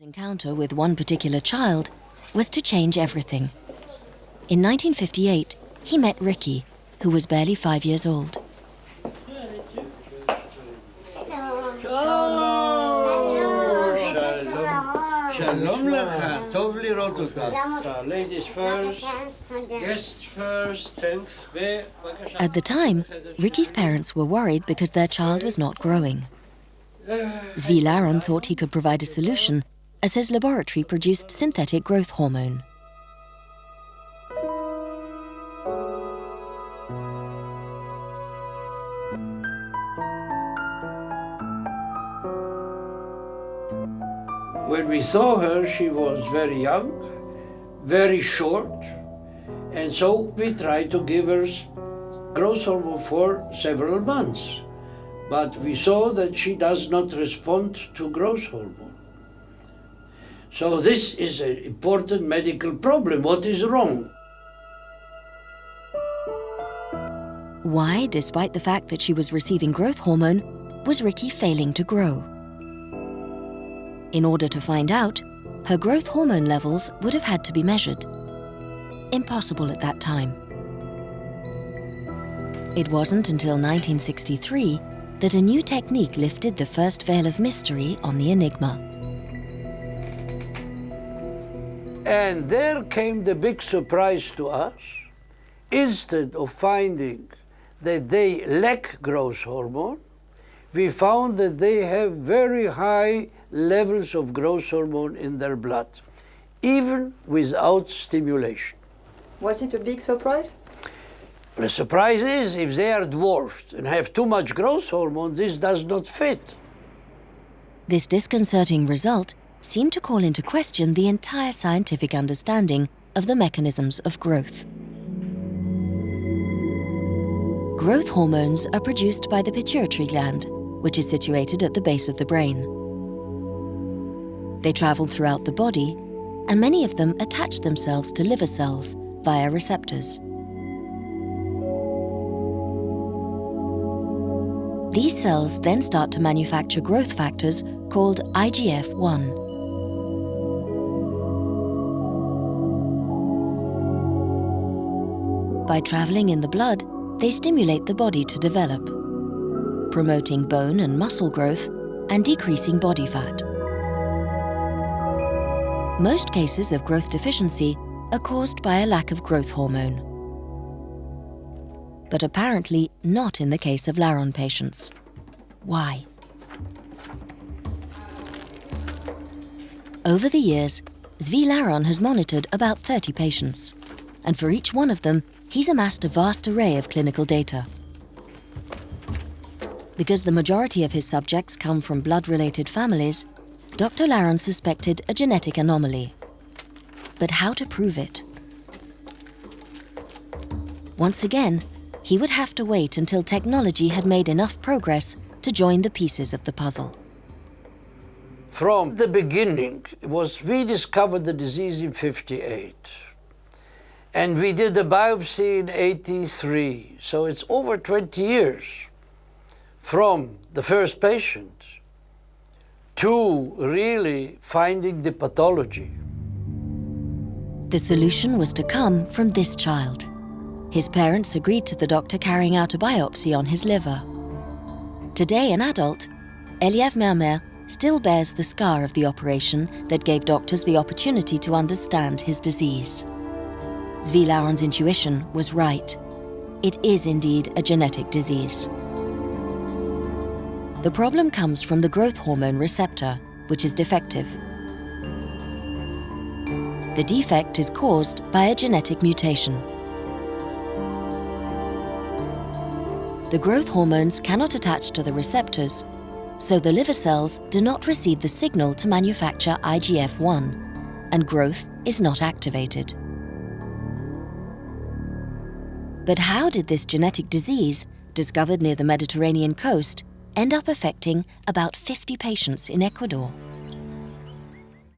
Encounter with one particular child was to change everything. In 1958, he met Ricky, who was barely 5 years old. Shalom lecha, tov lirot אותך. Ladies first, guests first, thanks. At the time, Ricky's parents were worried because their child was not growing. Zvi Laron thought he could provide a solution, as his laboratory produced synthetic growth hormone. When we saw her, she was very young, very short, and so we tried to give her growth hormone for several months. But we saw that she does not respond to growth hormone. So this is an important medical problem. What is wrong? Why, despite the fact that she was receiving growth hormone, was Ricky failing to grow? In order to find out, her growth hormone levels would have had to be measured. Impossible at that time. It wasn't until 1963 that a new technique lifted the first veil of mystery on the enigma. And there came the big surprise to us. Instead of finding that they lack growth hormone, we found that they have very high levels of growth hormone in their blood, even without stimulation. Was it a big surprise? The surprise is, if they are dwarfed and have too much growth hormone, this does not fit. This disconcerting result seemed to call into question the entire scientific understanding of the mechanisms of growth. Growth hormones are produced by the pituitary gland, which is situated at the base of the brain. They travel throughout the body, and many of them attach themselves to liver cells via receptors. These cells then start to manufacture growth factors called IGF-1. By traveling in the blood, they stimulate the body to develop, promoting bone and muscle growth and decreasing body fat. Most cases of growth deficiency are caused by a lack of growth hormone. But apparently not in the case of Laron patients. Why? Over the years, Zvi Laron has monitored about 30 patients, and for each one of them, he's amassed a vast array of clinical data. Because the majority of his subjects come from blood-related families, Dr. Laron suspected a genetic anomaly. But how to prove it? Once again, he would have to wait until technology had made enough progress to join the pieces of the puzzle. From the beginning, we discovered the disease in '58. And we did the biopsy in '83. So it's over 20 years from the first patient to really finding the pathology. The solution was to come from this child. His parents agreed to the doctor carrying out a biopsy on his liver. Today an adult, Eliav Mermer still bears the scar of the operation that gave doctors the opportunity to understand his disease. Zvi Laron's intuition was right. It is indeed a genetic disease. The problem comes from the growth hormone receptor, which is defective. The defect is caused by a genetic mutation. The growth hormones cannot attach to the receptors, so the liver cells do not receive the signal to manufacture IGF-1, and growth is not activated. But how did this genetic disease, discovered near the Mediterranean coast, end up affecting about 50 patients in Ecuador?